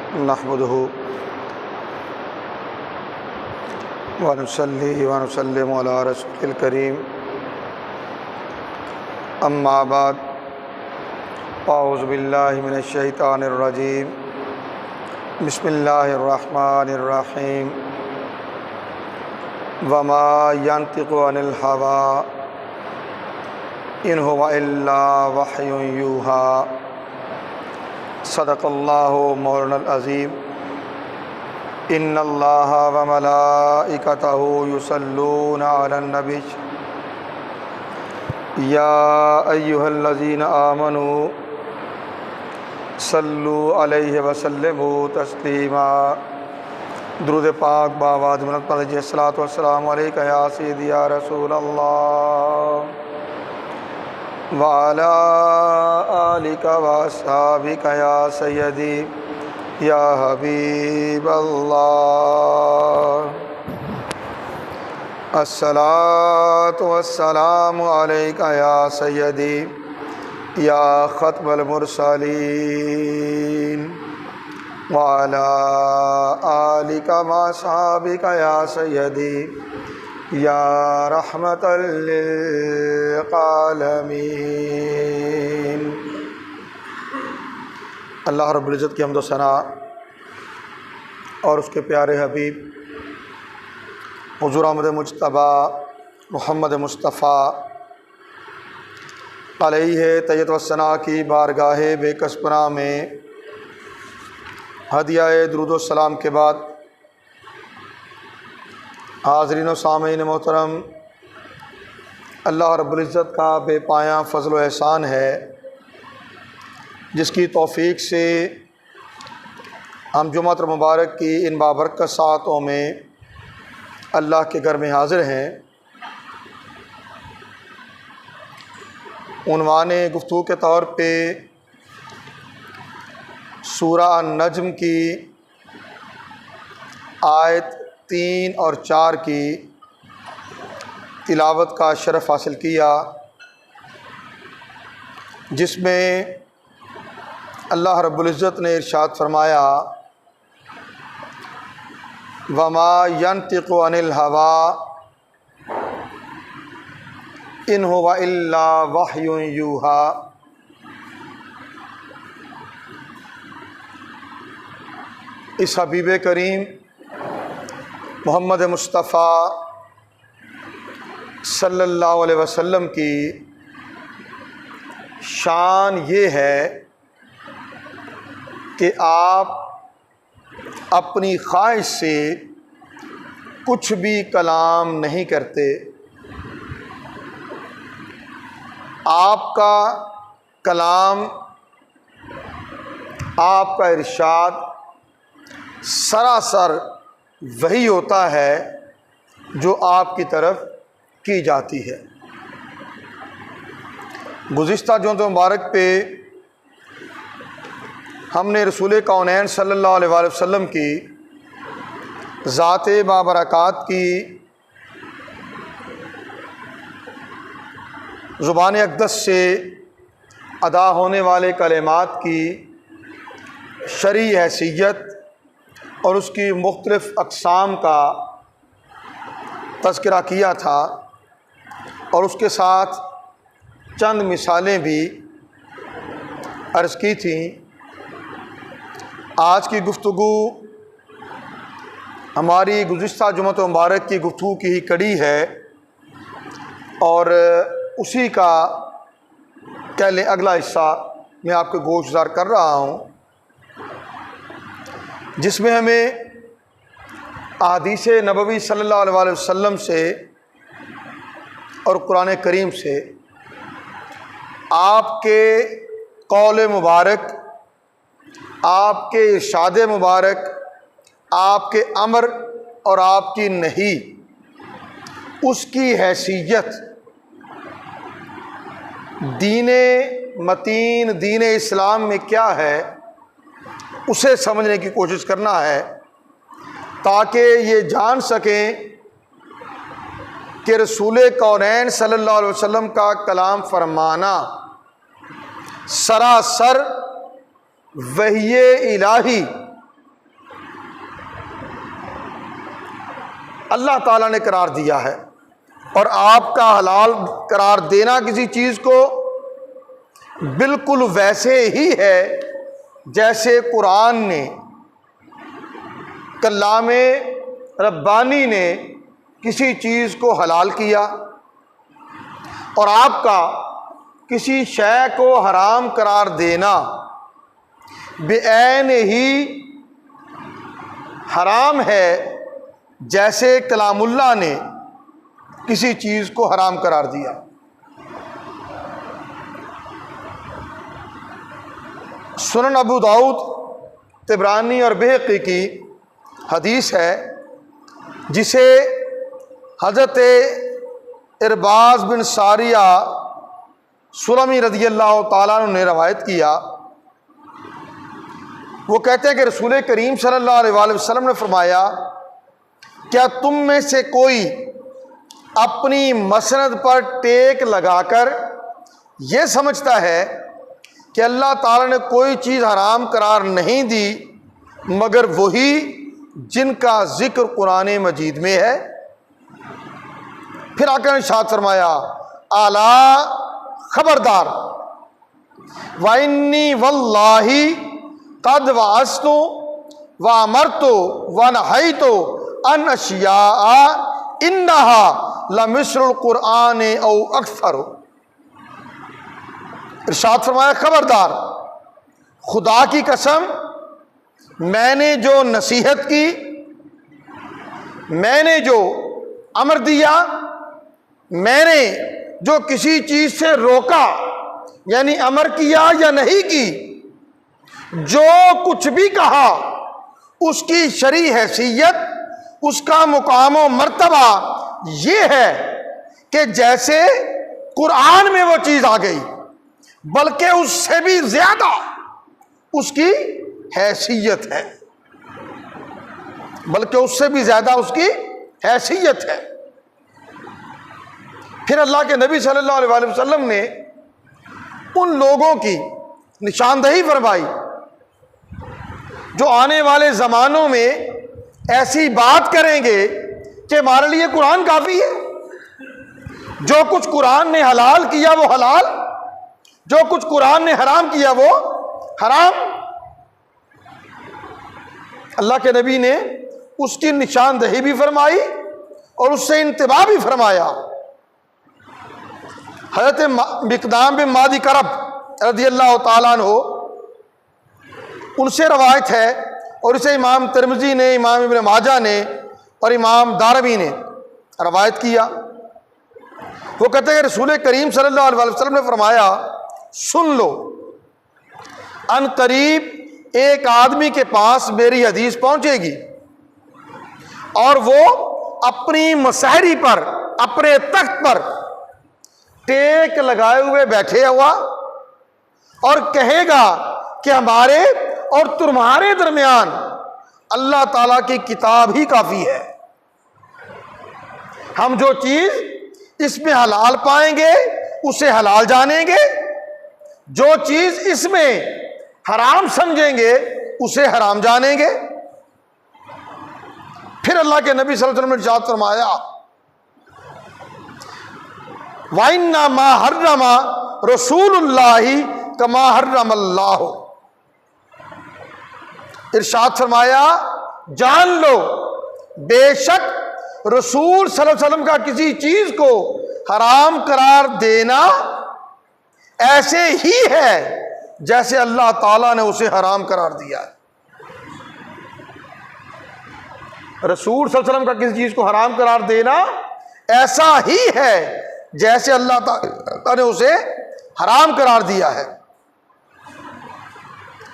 नहमदुहु व नुसल्ली व नुसल्लिमु अला रसूलिल करीम अम्मा बाद औज़ु बिल्लाहि मिनश शैतानिर रजीम बिस्मिल्लाहिर रहमानिर रहीम वमा यंतिक़ु अनिल हवा इन हुवा इल्ला वह्युन यूहा सदक़ल्लाहु मौलानाल अज़ीम इन्नल्लाह व मलाइकतहु युसल्लूना अलन नबी या अय्युहल्लज़ीना आमनू सल्लु अलैहि व सल्लिमू तस्लीमा। दुरूद पाक बावाद मुनक़्क़द अस्सलातु वस्सलामु अलैका या सय्यदी या रसूल अल्लाह व अला आलिका व अस्हाबिका या सय्यदी या हबीब अल्लाह। अस्सलातु वस्सलामु अलैका या सय्यदी या ख़त्मल मुरसलीन व अला आलिका व अस्हाबिका या सय्यदी या रहमतल लिल आलमीन। अल्लाह रब्बुल इज़्ज़त की हम्द व सना और उसके प्यारे हबीब हुज़ूर अहमद मुज्तबा मोहम्मद मुस्तफ़ा अलैहि तय्यत व सना की बारगाह बेकसपना में हदिया दुरूद व सलाम के बाद हाज़रीन व सामीन मोहतरम, अल्लाह रब्बुल इज़्ज़त का बेपाया फ़ज़ल व एहसान है जिसकी तौफ़ीक़ से हम जुम्मत मुबारक की इन बाबरकत सातों में अल्लाह के घर में हाज़िर हैं। उन्वान गुफ्तगू के तौर पे सूरा अन-नज्म की आयत 3 और 4 की तिलावत का शरफ़ हासिल किया, जिसमें अल्लाह रब्बुल इज़्ज़त ने इरशाद फरमाया वमा यंतिक़ु अनिल हवा इन हुवा इल्ला वह्युन यूहा। इस हबीब करीम मोहम्मद मुस्तफ़ा सल्लल्लाहु अलैहि वसल्लम की शान ये है कि आप अपनी ख्वाहिश से कुछ भी कलाम नहीं करते। आपका कलाम, आपका इरशाद सरासर वही होता है जो आपकी तरफ की जाती है। गुज़िश्ता जुम्मत मुबारक पे हमने रसूल कौनैन सल्लल्लाहु अलैहि वसल्लम की ज़ात बाबरकात की ज़ुबान अक़दस से अदा होने वाले कलिमात की शरई हैसियत और उसकी मुख्तलिफ़ अक़साम का तज़किरा किया था और उसके साथ चंद मिसालें भी अर्ज़ की थीं। आज की गुफ्तगू हमारी गुज़िश्ता जुम्मत मुबारक की गुफ्तगू की ही कड़ी है और उसी का कह लें अगला हिस्सा मैं आपको गोशदार कर रहा हूँ, जिसमें हमें अहादीस नबवी सल्लल्लाहु अलैहि वसल्लम से और कुरान करीम से आपके कौल मुबारक, आपके इरशाद मुबारक, आपके अमर और आपकी नही, उसकी हैसियत दीने मतीन दीन इस्लाम में क्या है उसे समझने की कोशिश करना है, ताकि ये जान सकें कि रसूल कौनैन सल्लल्लाहु अलैहि वसल्लम का कलाम फरमाना सरासर वही इलाही अल्लाह ताला ने करार दिया है, और आपका हलाल करार देना किसी चीज़ को बिल्कुल वैसे ही है जैसे कुरान ने, कलामे रब्बानी ने किसी चीज़ को हलाल किया, और आपका किसी शय को हराम करार देना बेऐन ही हराम है जैसे कलामुल्लाह ने किसी चीज़ को हराम करार दिया। सुनन अबू दाऊद, तिबरानी और बहकी की हदीस है, जिसे हज़रत इरबाज़ बिन सारिया सुलमी रज़ियल्लाहु ताला अन्हु ने रवायत किया। वो कहते हैं कि रसूल करीम सल्लल्लाहु अलैहि वसल्लम ने फरमाया, क्या तुम में से कोई अपनी मसनद पर टेक लगाकर ये समझता है कि अल्लाह ताला ने कोई चीज़ हराम करार नहीं दी मगर वही जिनका जिक्र कुरान मजीद में है? फिर आकर इरशाद फरमाया, आला खबरदार, वाइन्नी वल्लाही कद वास्तु व अमरतु व नहैतु अन अशिया इन्नहा लमिस्रुल कुरान औ अक्सर। इरशाद फरमाया, खबरदार, खुदा की कसम, मैंने जो नसीहत की, मैंने जो अमर दिया, मैंने जो किसी चीज़ से रोका यानी अमर किया या नहीं की, जो कुछ भी कहा उसकी शरई हैसियत, उसका मुकाम व मर्तबा ये है कि जैसे कुरान में वो चीज़ आ गई, बल्कि उससे भी ज़्यादा उसकी हैसियत है, बल्कि उससे भी ज़्यादा उसकी हैसियत है। फिर अल्लाह के नबी सल्लल्लाहु अलैहि वसल्लम ने उन लोगों की निशानदही फरमाई जो आने वाले ज़मानों में ऐसी बात करेंगे कि हमारे लिए कुरान काफ़ी है, जो कुछ कुरान ने हलाल किया वो हलाल, जो कुछ कुरान ने हराम किया वो हराम। अल्लाह के नबी ने उसकी निशानदही भी फरमाई और उससे इंतबा भी फरमाया। हज़रत मिक़दाम बिन मादी करब रज़ियल्लाहु ताला अन्हु, उनसे रवायत है और इसे इमाम तिरमिज़ी ने, इमाम इब्न माजा ने और इमाम दारमी ने रवायत किया। वो कहते हैं रसूल करीम सल्लल्लाहु अलैहि वसल्लम ने फरमाया, सुन लो, अन करीब एक आदमी के पास मेरी हदीस पहुंचेगी और वो अपनी मसहरी पर, अपने तख्त पर टेक लगाए हुए बैठे हुआ और कहेगा कि हमारे और तुम्हारे दरमियान अल्लाह ताला की किताब ही काफ़ी है, हम जो चीज़ इसमें हलाल पाएंगे उसे हलाल जानेंगे, जो चीज़ इसमें हराम समझेंगे उसे हराम जानेंगे। फिर अल्लाह के नबी सल्लल्लाहु अलैहि वसल्लम ने इरशाद फरमाया, वाइन्ना मा हर्रमा रसूलुल्लाही कमा हर्रमल्लाहु। इरशाद फरमाया, जान लो, बेशक रसूल सल्लल्लाहु अलैहि वसल्लम का किसी चीज़ को हराम करार देना ऐसे ही है जैसे अल्लाह ताला ने उसे हराम करार दिया है। रसूल सल्लल्लाहु अलैहि वसल्लम का किसी चीज़ को हराम करार देना ऐसा ही है जैसे अल्लाह ताला ने उसे हराम करार दिया है।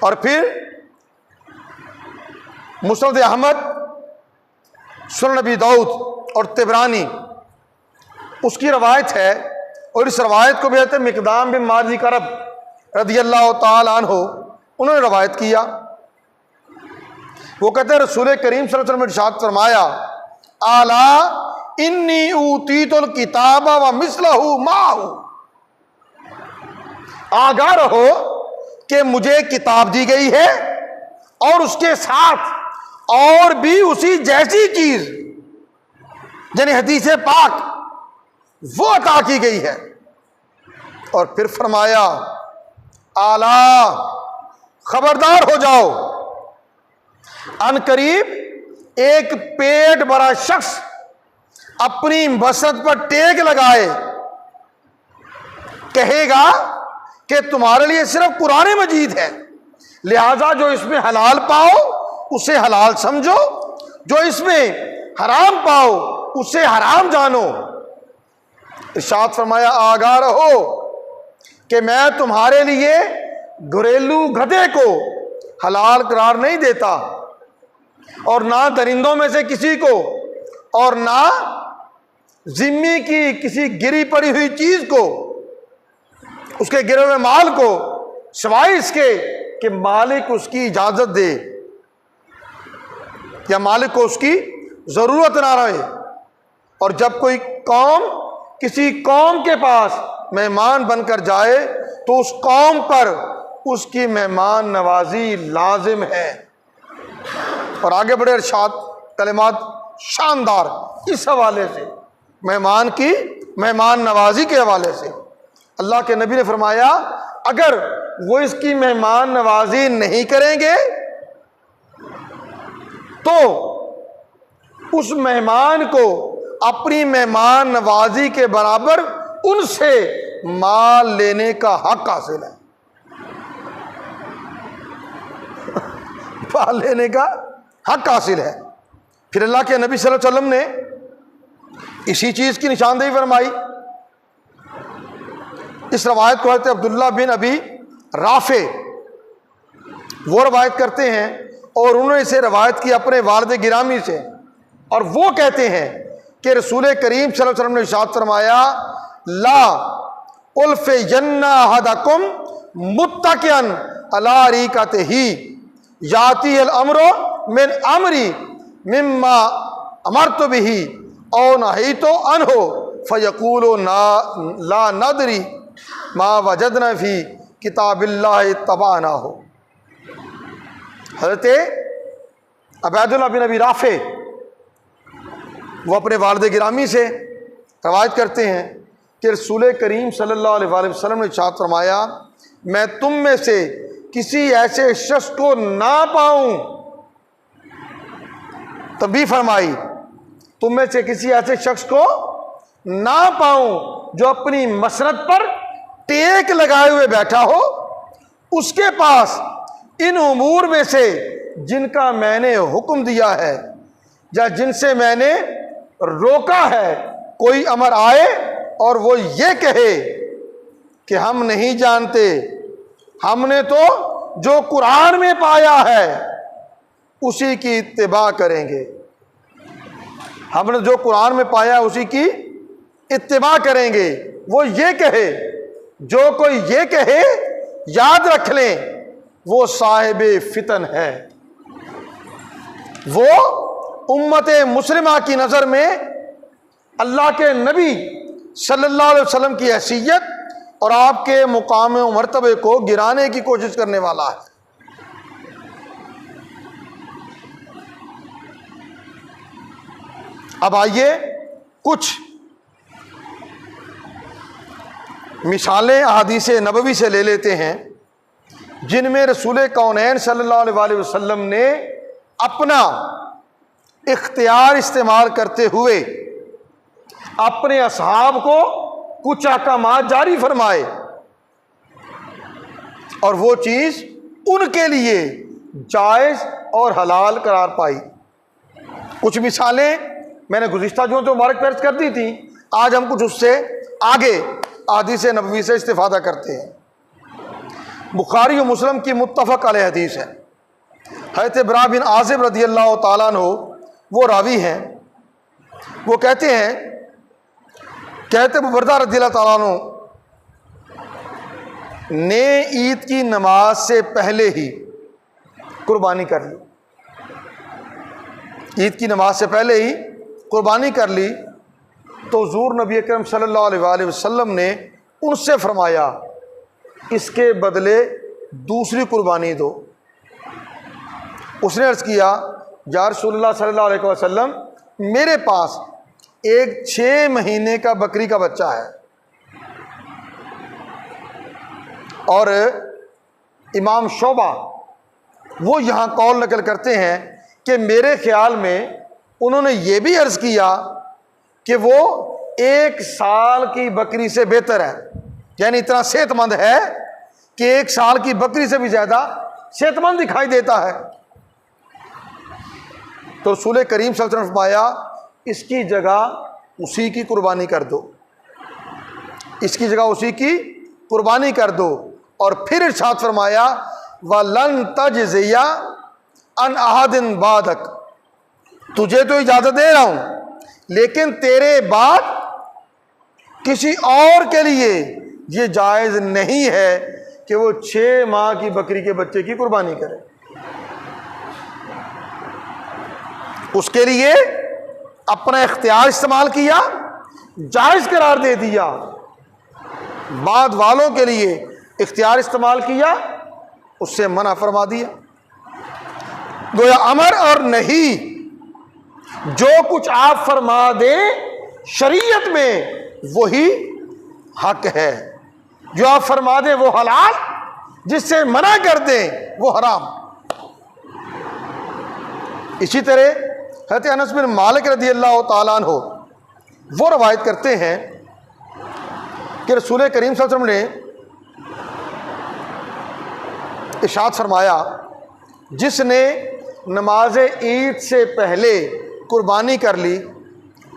और फिर मुस्नद अहमद, सुनन अबी दाऊद और तिबरानी, उसकी रवायत है और इस रवायत को भी कहते हैं मिक़दाम बिन मादी करब रज़ियल्लाहु ताला अन्हु, उन्होंने रवायत किया। वो कहते हैं रसूल करीम सल्लल्लाहु अलैहि वसल्लम ने इरशाद फरमाया, आला इन्नी ऊतीतुल किताबा व मिस्लहु माहु। आगाह रहो कि मुझे किताब दी गई है और उसके साथ और भी उसी जैसी चीज यानी हदीस पाक वो अता की गई है। और फिर फरमाया आला खबरदार हो जाओ, अनकरीब एक पेट भरा शख्स अपनी मसरत पर टेक लगाए, कहेगा कि तुम्हारे लिए सिर्फ कुरान मजीद है, लिहाजा जो इसमें हलाल पाओ उसे हलाल समझो, जो इसमें हराम पाओ उसे हराम जानो। इरशाद फरमाया आगाह रहो कि मैं तुम्हारे लिए घरेलू गधे को हलाल करार नहीं देता, और ना दरिंदों में से किसी को, और ना जिम्मी की किसी गिरी पड़ी हुई चीज को, उसके गिरे हुए माल को, सिवाय इसके कि मालिक उसकी इजाजत दे या मालिक को उसकी जरूरत ना रहे। और जब कोई कौम किसी कौम के पास मेहमान बनकर जाए तो उस कौम पर उसकी मेहमान नवाजी लाजिम है। और आगे बढ़े इरशाद कलिमात शानदार इस हवाले से, मेहमान की मेहमान नवाजी के हवाले से। अल्लाह के नबी ने फरमाया अगर वो इसकी मेहमान नवाजी नहीं करेंगे तो उस मेहमान को अपनी मेहमान नवाजी के बराबर उनसे माल लेने का हक हासिल है। माल लेने का हक हासिल है। फिर अल्लाह के नबी सल्लल्लाहु अलैहि वसल्लम ने इसी चीज की निशानदेही फरमाई। इस रवायत को हज़रत अब्दुल्ला बिन अबी राफे वो रवायत करते हैं, और उन्होंने इसे रवायत की अपने वालिद गिरामी से, और वो कहते हैं कि रसूल करीम सल्लल्लाहु अलैहि वसल्लम ने इरशाद फरमाया ला उल्फ यन्ना अहदकुम मुत्तकियन अला रिकतिही याती अल अमरो मिन अमरी मिम्मा अमरतु बिही औ नहीतो अनहु फयकूलु ना ला नदरी मा वजदना फी किताबिल्लाहि तबाना हो। हज़रत अबैदुल्लाह बिन अबी राफे वो अपने वालिद गिरामी से रवायत करते हैं कि रसूल करीम सल्लल्लाहु अलैहि वसल्लम ने इरशाद फरमाया मैं तुम में से किसी ऐसे शख्स को ना पाऊं, तंबीह फरमाई, तुम में से किसी ऐसे शख्स को ना पाऊं जो अपनी मसरत पर टेक लगाए हुए बैठा हो, उसके पास इन उमूर में से जिनका मैंने हुक्म दिया है या जिनसे मैंने रोका है कोई अमर आए और वो ये कहे कि हम नहीं जानते, हमने तो जो कुरान में पाया है उसी की इत्तिबा करेंगे, हमने जो कुरान में पाया उसी की इत्तिबा करेंगे। वो ये कहे, जो कोई ये कहे याद रख लें वो साहिबे फितन है, वो उम्मत मुस्लिमा की नज़र में अल्लाह के नबी सल्लल्लाहु अलैहि वसल्लम की हैसियत और आपके मुकाम व मर्तबे को गिराने की कोशिश करने वाला है। अब आइए कुछ मिसालें अहादीस नबवी से ले लेते हैं जिनमें रसूल कौनैन सल्लल्लाहु अलैहि वसल्लम ने अपना इख्तियार इस्तेमाल करते हुए अपने असहाब को कुछ अहकामात जारी फरमाए और वो चीज़ उनके लिए जायज़ और हलाल करार पाई। कुछ मिसालें मैंने गुज़िश्ता जो तो मुबारक पेश कर दी थी, आज हम कुछ उससे आगे हदीस नबवी से इस्तिफादा करते हैं। बुखारी और मुस्लिम की मुत्तफ़क़ अलैह हदीस है। हज़रत बरा बिन आज़िब रज़ियल्लाहु ताला अन्हु वो रावी हैं, वो कहते अबू बरदा रज़ियल्लाहु ताला अन्हु ने ईद की नमाज से पहले ही कुर्बानी कर ली, ईद की नमाज से पहले ही कुर्बानी कर ली। तो हुज़ूर नबी अकरम सल्लल्लाहु अलैहि वसल्लम ने उनसे फरमाया इसके बदले दूसरी कुर्बानी दो। उसने अर्ज़ किया या रसूलुल्लाह सल्लल्लाहु अलैहि वसल्लम मेरे पास एक 6 महीने का बकरी का बच्चा है। और इमाम शोबा वो यहाँ कौल नकल करते हैं कि मेरे ख्याल में उन्होंने ये भी अर्ज़ किया कि वो 1 साल की बकरी से बेहतर है, यानी इतना सेहतमंद है कि 1 साल की बकरी से भी ज़्यादा सेहतमंद दिखाई देता है। तो रसूल करीम सल्लल्लाहु अलैहि वसल्लम ने फरमाया इसकी जगह उसी की कुर्बानी कर दो, इसकी जगह उसी की कुर्बानी कर दो। और फिर इरशाद फरमाया वलन तजज़िया अन अहदिन बादक, तुझे तो इजाज़त दे रहा हूँ लेकिन तेरे बाद किसी और के लिए ये जायज़ नहीं है कि वो 6 माह की बकरी के बच्चे की कुर्बानी करे। उसके लिए अपना इख्तियार इस्तेमाल किया, जायज़ करार दे दिया। बाद वालों के लिए इख्तियार इस्तेमाल किया, उससे मना फरमा दिया। गोया अमर और नहीं, जो कुछ आप फरमा दें शरीयत में वही हक है। जो आप फरमा दें वो हलाल, जिससे मना कर दें वो हराम। इसी तरह हज़रत अनस बिन मालिक रज़ी अल्लाह ताला अन्हु वो रवायत करते हैं कि रसूल करीम सल्लल्लाहु अलैहि वसल्लम ने इरशाद फरमाया जिसने नमाज ईद से पहले कुर्बानी कर ली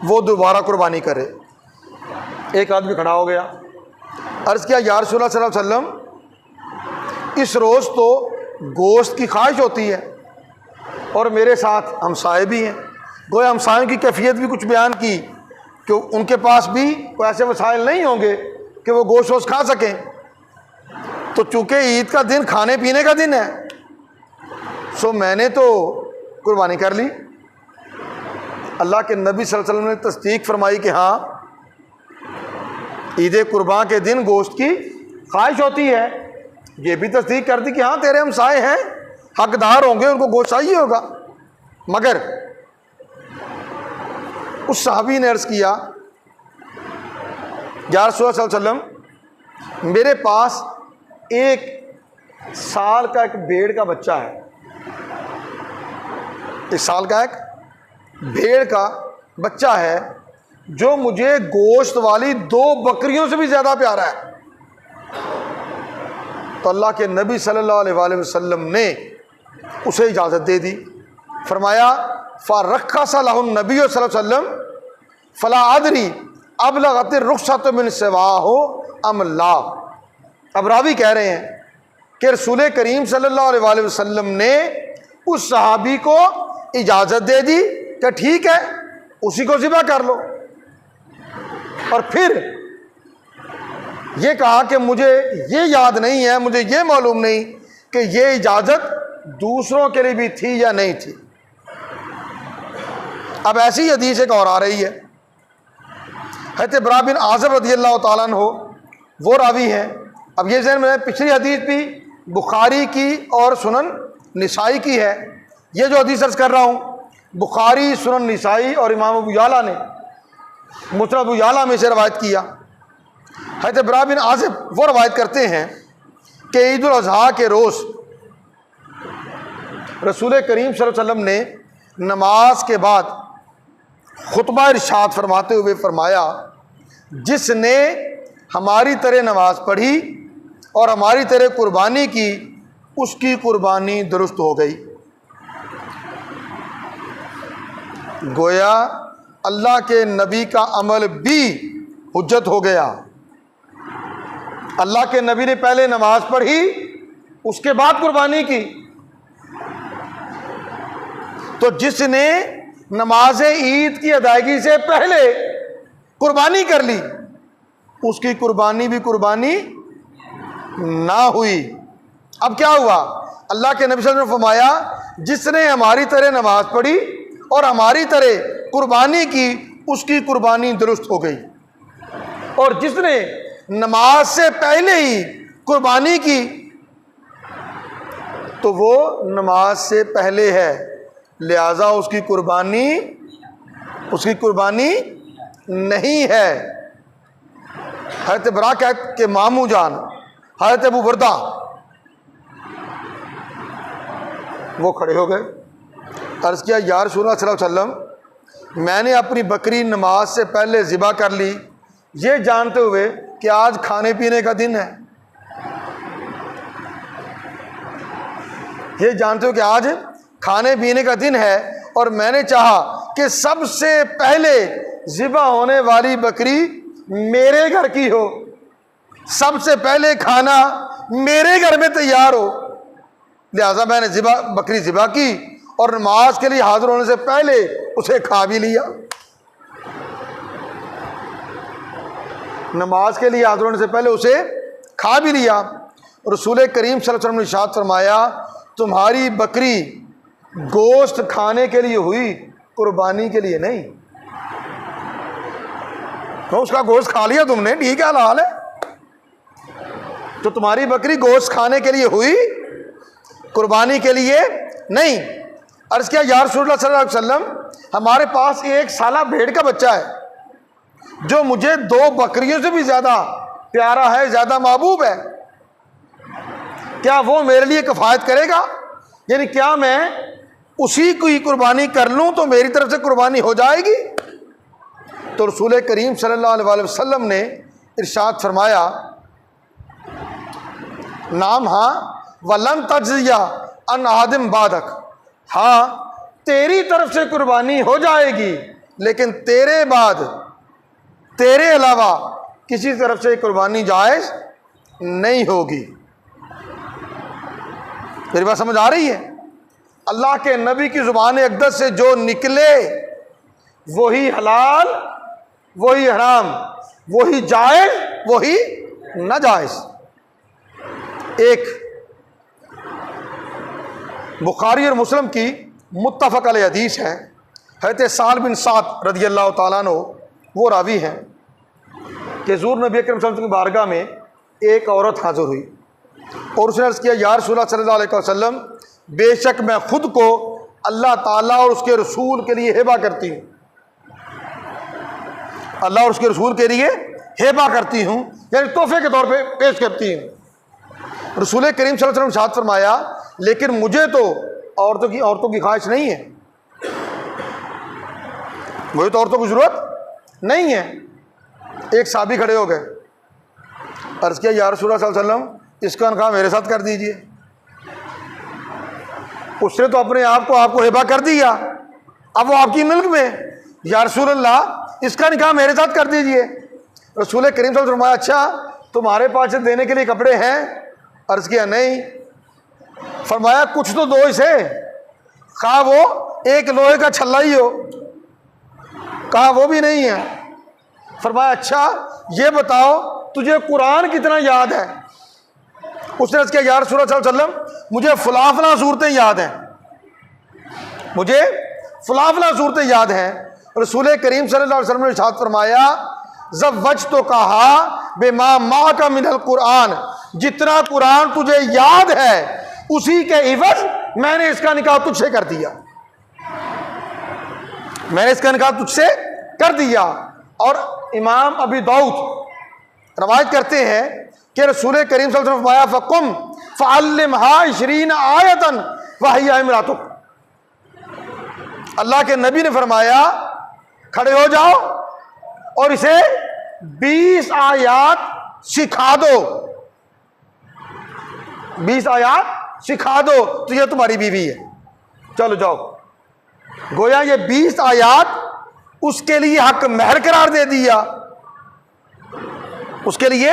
वो दोबारा कुर्बानी करे। एक आदमी खड़ा हो गया, अर्ज़ किया या रसूलल्लाह सल्लल्लाहु अलैहि वसल्लम इस रोज़ तो गोश्त की ख्वाहिश होती है और मेरे साथ हमसाए भी हैं। गोया हमसायों की कैफियत भी कुछ बयान की कि उनके पास भी कोई ऐसे वसाइल नहीं होंगे कि वो गोश्त वोश्त खा सकें। तो चूँकि ईद का दिन खाने पीने का दिन है, सो मैंने तो कुर्बानी कर ली। अल्लाह के नबी सल्लल्लाहु अलैहि वसल्लम ने तस्दीक फरमाई कि हाँ, ईद कुर्बान के दिन गोश्त की ख्वाहिश होती है। ये भी तस्दीक कर दी कि हाँ तेरे हमसाए हैं, हकदार होंगे, उनको गोश्त चाहिए होगा। मगर उस सहाबी ने अर्ज़ किया या रसूलल्लाह सल्लल्लाहु अलैहि वसल्लम मेरे पास 1 साल का एक भेड़ का बच्चा है, 1 साल का एक भेड़ का बच्चा है जो मुझे गोश्त वाली 2 बकरियों से भी ज़्यादा प्यारा है। तो अल्लाह के नबी सल्लल्लाहु अलैहि वसल्लम ने उसे इजाज़त दे दी। फरमाया फ़रख़्ख़स लहु नबी सल्लल्लाहु अलैहि वसल्लम फ़ला अदरी अबलग़त रुख़्सत मिन सिवाहु अम ला। अब रावी कह रहे हैं कि रसूल करीम सल्लल्लाहु अलैहि वसल्लम ने उस सहाबी को इजाज़त दे दी कि ठीक है उसी को ज़िबा कर लो, और फिर ये कहा कि मुझे ये याद नहीं है, मुझे ये मालूम नहीं कि ये इजाज़त दूसरों के लिए भी थी या नहीं थी। अब ऐसी हदीस एक और आ रही है, हज़रत बरा बिन आज़िब रज़ियल्लाहु ताला अन्हु वो रावी हैं। अब ये ज़हन में पिछली हदीस भी बुखारी की और सुनन निसाई की है। ये जो हदीस अर्ज़ कर रहा हूँ बुखारी, सुनन निसाई और इमाम अबू याला ने मुस्नद अबू याला में से रवायत किया। हज़रत बरा बिन आज़िब वो रवायत करते हैं कि ईद उल अज़हा के रोज़ रसूल करीम सल्लल्लाहु अलैहि वसल्लम ने नमाज के बाद खुतबा इरशाद फरमाते हुए फरमाया जिसने हमारी तरह नमाज पढ़ी और हमारी तरह कुर्बानी की उसकी कुर्बानी दुरुस्त हो गई। गोया अल्लाह के नबी का अमल भी हुज्जत हो गया। अल्लाह के नबी ने पहले नमाज पढ़ी उसके बाद कुर्बानी की, तो जिसने नमाज ईद की अदायगी से पहले कुर्बानी कर ली उसकी कुर्बानी भी कुर्बानी ना हुई। अब क्या हुआ, अल्लाह के नबी सल्लल्लाहु अलैहि वसल्लम ने फरमाया जिसने हमारी तरह नमाज पढ़ी और हमारी तरह कुर्बानी की उसकी कुर्बानी दुरुस्त हो गई, और जिसने नमाज से पहले ही कुर्बानी की तो वो नमाज से पहले है, लिहाजा उसकी कुर्बानी नहीं है। हज़रत बरा के मामू जान हज़रत अबू बरदा वो खड़े हो गए, अर्ज़ किया या रसूलल्लाह सल्लल्लाहु अलैहि वसल्लम, मैंने अपनी बकरी नमाज से पहले ज़िबा कर ली, ये जानते हुए कि आज खाने पीने का दिन है, ये जानते हो कि आज खाने पीने का दिन है, और मैंने चाहा कि सबसे पहले ज़िबा होने वाली बकरी मेरे घर की हो, सबसे पहले खाना मेरे घर में तैयार हो, लिहाजा मैंने बकरी ज़िबा की और नमाज के लिए हाजिर होने से पहले उसे खा भी लिया। नमाज के लिए हाजिर होने से पहले उसे खा भी लिया। रसूल करीम सल्लल्लाहु अलैहि वसल्लम ने इरशाद फरमाया, तुम्हारी बकरी गोश्त खाने के लिए हुई, कुर्बानी के लिए नहीं। तो उसका गोश्त खा लिया तुमने, ठीक है, हलाल है, तो तुम्हारी बकरी गोश्त खाने के लिए हुई, कुर्बानी के लिए नहीं। अर्ज़ किया या रसूलल्लाह सल्लल्लाहु अलैहि वसल्लम, हमारे पास एक साला भेड़ का बच्चा है जो मुझे 2 बकरियों से भी ज़्यादा प्यारा है, ज़्यादा महबूब है, क्या वो मेरे लिए किफ़ायत करेगा? यानी क्या मैं उसी की कुर्बानी कर लूँ तो मेरी तरफ से कुर्बानी हो जाएगी? तो रसूल करीम सल्लल्लाहु अलैहि वसल्लम ने इरशाद फरमाया, नाम हाँ वलन तज्जिया अन आदम बादक, हाँ तेरी तरफ से कुर्बानी हो जाएगी, लेकिन तेरे बाद तेरे अलावा किसी तरफ से कुर्बानी जायज़ नहीं होगी। मेरी बात समझ आ रही है? अल्लाह के नबी की ज़ुबान अक़दस से जो निकले वही हलाल, वही हराम, वही जायज़, वही नाजायज़। एक बुखारी और मुस्लिम की मुत्तफ़क़ अलैह हदीस है, हज़रत साल बिन साद रज़ियल्लाहु ताला अन्हु वो रावी हैं कि हुज़ूर नबी अकरम सल्लल्लाहु अलैहि वसल्लम की बारगाह में एक औरत हाज़िर हुई और उसने अर्ज़ किया, या रसूलल्लाह सल्लल्लाहु अलैहि वसल्लम, बेशक मैं ख़ुद को अल्लाह ताला और उसके रसूल के लिए हिबा करती हूँ, अल्लाह और उसके रसूल के लिए हिबा करती हूँ, यानी तोहफे के तौर पे पेश करती हूँ। रसूल करीम सल्लल्लाहु अलैहि वसल्लम ने इरशाद फरमाया, लेकिन मुझे तो औरतों की ख्वाहिश नहीं है, मुझे तो औरतों की ज़रूरत नहीं है। एक साहबी खड़े हो गए, अर्ज़ किया या रसूलल्लाह सल्लल्लाहु अलैहि वसल्लम, इसका निकाह मेरे साथ कर दीजिए। उसने तो अपने आप को आपको हिबा कर दिया, अब वो आपकी मिल्क में, या रसूलल्लाह इसका निकाह मेरे साथ कर दीजिए। रसूल करीम सल्लल्लाहु अलैहि वसल्लम, अच्छा तुम्हारे पास देने के लिए कपड़े हैं? अर्ज़ किया नहीं। फरमाया कुछ तो दो इसे, कहा वो एक लोहे का छल्ला ही हो, कहा वो भी नहीं है। फरमाया अच्छा ये बताओ तुझे कुरान कितना याद है? उसने अर्ज़ किया या रसूलल्लाह सल्लल्लाहु अलैहि वसल्लम, मुझे फ़लाँ फ़लाँ सूरतें याद हैं, मुझे फ़लाँ फ़लाँ सूरतें याद हैं। रसूल करीम सल्लल्लाहु अलैहि वसल्लम ने इरशाद फरमाया, ज़व्वज तो कहा बेमा मा का मिनल कुरान, जितना कुरान तुझे याद है उसी के इवज़ मैंने इसका निकाह तुझसे कर दिया, मैंने इसका निकाह तुझसे कर दिया। और इमाम अबी दाऊद रवायत करते हैं कि रसूल करीम सल्लल्लाहु अलैहि वसल्लम फरमाया, फ़कुम फ़अल्लिमहा 20 आयतन वहिया इमरातुक, अल्लाह के नबी ने फरमाया खड़े हो जाओ और इसे 20 आयात सिखा दो, 20 आयात सिखा दो, तो ये तुम्हारी बीवी है, चलो जाओ। गोया ये 20 आयात उसके लिए हक महर करार दे दिया, उसके लिए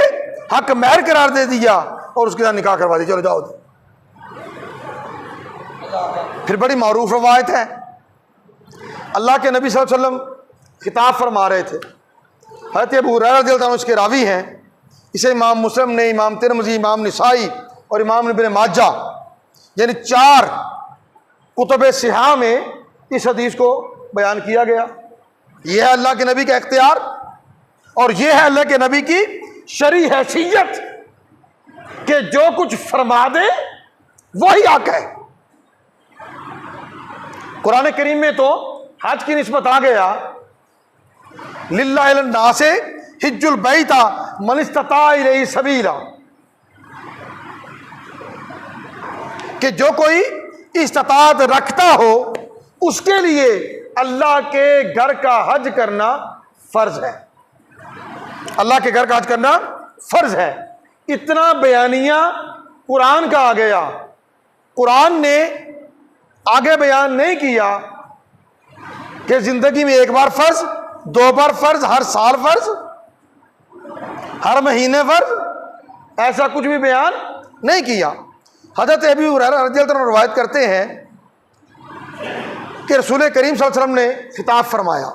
हक महर करार दे दिया और उसके साथ निकाह करवा दिया, चलो जाओ। फिर बड़ी मारूफ रवायत है, अल्लाह के नबी सल्लल्लाहु अलैहि वसल्लम खिताब फरमा रहे थे, हज़रत अबू हुरैरा रज़ियल्लाहु अन्हु इसके रावी हैं, इसे इमाम मुस्लिम ने, इमाम तिरमिज़ी, इमाम निसाई और इमाम इब्न माजा यानी 4 कुतुब सिहा में इस हदीस को बयान किया गया। यह है अल्लाह के नबी का इख्तियार और यह है अल्लाह के नबी की शरई हैसियत कि जो कुछ फरमा दे वही हक है। कुरान करीम में तो हज की निस्बत आ गया, लिल्लाहि अलन-नासे हिज्जुल बैता मन इस्तता इलैहि सबीला, कि जो कोई इस्तात रखता हो उसके लिए अल्लाह के घर का हज करना फर्ज है। अल्लाह के घर का हज करना फर्ज है। इतना बयानिया कुरान का आ गया। कुरान ने आगे बयान नहीं किया कि जिंदगी में एक बार फर्ज, दो बार फर्ज, हर साल फर्ज, हर महीने फर्ज, ऐसा कुछ भी बयान नहीं किया। हज़रत अबू हुरैरा रज़ियल्लाहु अन्हु रवायत करते हैं कि रसूल करीम सल्लल्लाहु अलैहि वसल्लम ने खिताब फरमाया,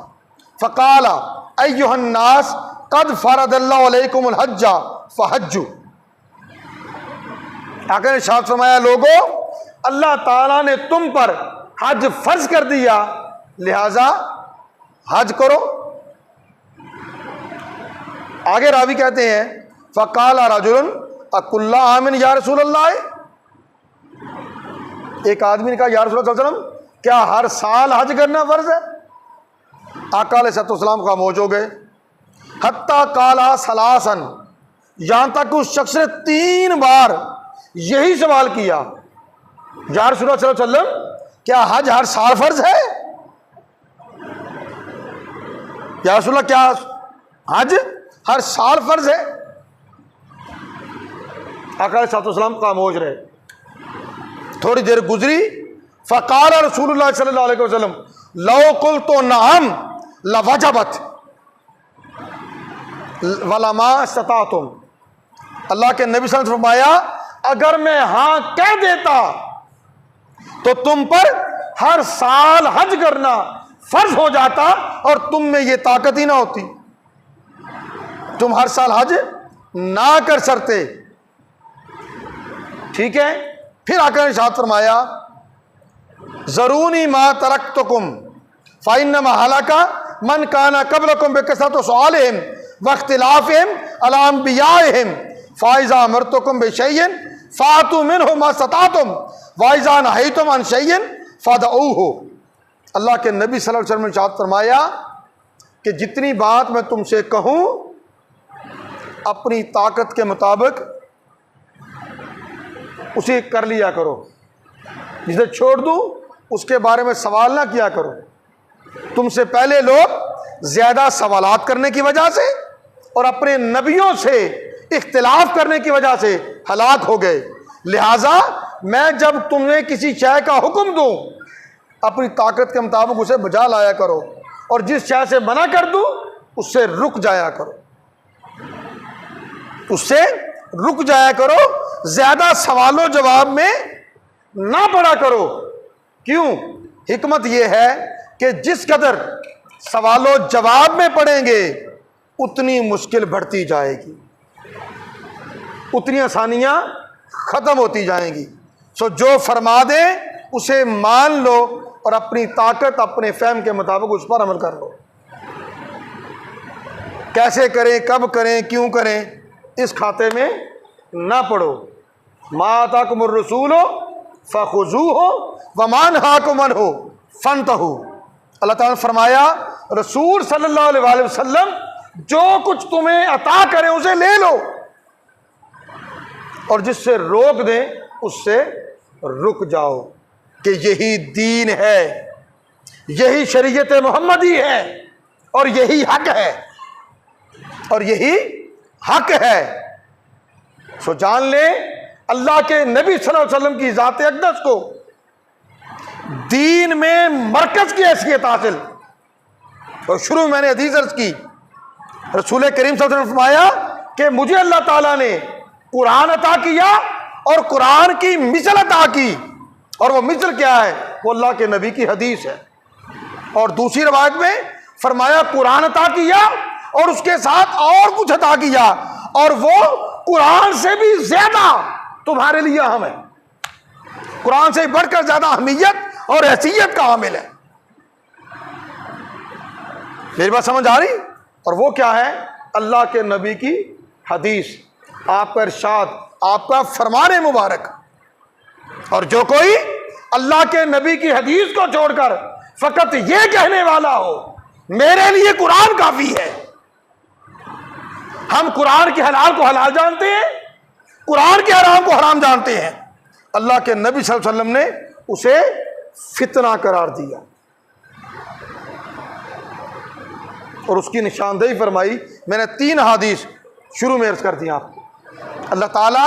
फ़क़ाला अय्युहन्नास क़द फ़रदल्लाहु अलैकुमुल हज्जा फ़हज्जू। आका ने इरशाद फरमाया, लोगो अल्लाह ताला ने तुम पर हज फर्ज कर दिया, लिहाजा हज करो। आगे रावी कहते हैं, फ़क़ाला रजुलन अकुल्ला आमिन या रसूलल्लाह। एक आदमी ने कहा, या रसूलल्लाह सल्लल्लाहु अलैहि वसल्लम, क्या हर साल हज करना फर्ज है? आका अलैहिस्सलाम खामोश हो गए। हत्ता काला सलासन, यहां तक उस शख्स ने 3 बार यही सवाल किया, या रसूलल्लाह सल्लल्लाहु अलैहि वसल्लम, क्या हज हर साल फर्ज है? या रसूलल्लाह, क्या हज हर साल फर्ज है? आका अलैहिस्सलाम खामोश रहे। थोड़ी देर गुजरी, फ़क़ाल रसूलुल्लाह सल्लल्लाहु अलैहि वसल्लम लौ क़ुल्तु नअम लवजबत वलमा इस्तताअतुम। अल्लाह के नबी सल्लल्लाहु अलैहि वसल्लम ने फरमाया, अगर मैं हाँ कह देता तो तुम पर हर साल हज करना फर्ज हो जाता और तुम में ये ताकत ही ना होती, तुम हर साल हज ना कर सकते। ठीक है। फिर आकर इरशाद फरमाया, ज़रूनी मा तरक्तुकुम फ़इन्नमा हलका मन काना क़ब्लकुम बिकसरति सुआलिहिम व इख्तिलाफ़िहिम अला अंबियाइहिम फ़इज़ा अमरतुकुम बिशैइन फ़ातू मिन्हु मा इस्तताअतुम व इज़ा नहैतुम अन शैइन फ़दऊहु। अल्लाह के नबी सल्लल्लाहु अलैहि वसल्लम ने इरशाद फरमाया कि जितनी बात मैं तुमसे कहूँ अपनी ताकत के मुताबिक उसे कर लिया करो, जिसे छोड़ दूँ उसके बारे में सवाल ना किया करो। तुमसे पहले लोग ज़्यादा सवालात करने की वजह से और अपने नबियों से इख्तिलाफ करने की वजह से हलाक हो गए। लिहाजा मैं जब तुम्हें किसी शय का हुक्म दूँ अपनी ताकत के मुताबिक उसे बजा लाया करो, और जिस शय से मना कर दूँ उससे रुक जाया करो, उससे रुक जाया करो। ज़्यादा सवालों जवाब में ना पड़ा करो। क्यों? हिकमत यह है कि जिस कदर सवालों जवाब में पड़ेंगे उतनी मुश्किल बढ़ती जाएगी, उतनी आसानियां ख़त्म होती जाएंगी। सो जो फरमा दे उसे मान लो और अपनी ताकत अपने फहम के मुताबिक उस पर अमल कर लो। कैसे करें, कब करें, क्यों करें, इस खाते में ना पड़ो। मा आताकुमुर रसूल फ़ख़ुज़ूहु व मा नहाकुम अन्हु फ़ंतहू। अल्लाह ताला ने फरमाया, रसूल सल्लल्लाहु अलैहि वसल्लम जो कुछ तुम्हें अता करें उसे ले लो, और जिससे रोक दें उससे रुक जाओ। कि यही दीन है, यही शरीयत मोहम्मदी है, और यही हक है, और यही हक है। सो जान ले अल्लाह के नबी सल्लल्लाहु अलैहि वसल्लम की ज़ात अक़दस को दीन में मरकज़ की हैसियत हासिल। और शुरू में मैंने हदीस अर्ज़ की, रसूल करीम सल्लल्लाहु अलैहि वसल्लम ने फरमाया कि मुझे अल्लाह ताला ने कुरान अता किया और कुरान की मिसल अता की, और वो मिसल क्या है? वो अल्लाह के नबी की हदीस है। और दूसरी रवायत में फरमाया कुरान अता किया और उसके साथ और कुछ अता किया, और वो कुरान से भी ज्यादा तुम्हारे लिए अहम है, कुरान से बढ़कर ज्यादा अहमियत और हैसियत का हामिल है। मेरी बात समझ आ रही? और वो क्या है? अल्लाह के नबी की हदीस, आपका इरशाद, आपका फरमान मुबारक। और जो कोई अल्लाह के नबी की हदीस को छोड़कर फकत ये कहने वाला हो मेरे लिए कुरान काफी है। हम कुरान के हलाल को हलाल जानते हैं, कुरान के हराम को हराम जानते हैं। अल्लाह के नबी सल्लल्लाहु अलैहि वसल्लम ने उसे फितना करार दिया और उसकी निशानदेही फरमाई। मैंने 3 हदीस शुरू में अर्ज कर दिया आपको। अल्लाह ताला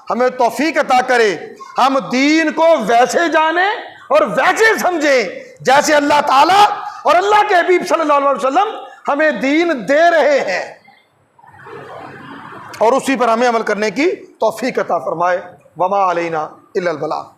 हमें तौफीक अता करे, हम दीन को वैसे जाने और वैसे समझें जैसे अल्लाह ताला और अल्लाह के हबीब सल्लल्लाहु अलैहि वसल्लम हमें दीन दे रहे हैं, और उसी पर हमें अमल करने की तौफीक अता फरमाए। वमा अलैना इल्लल बलाग।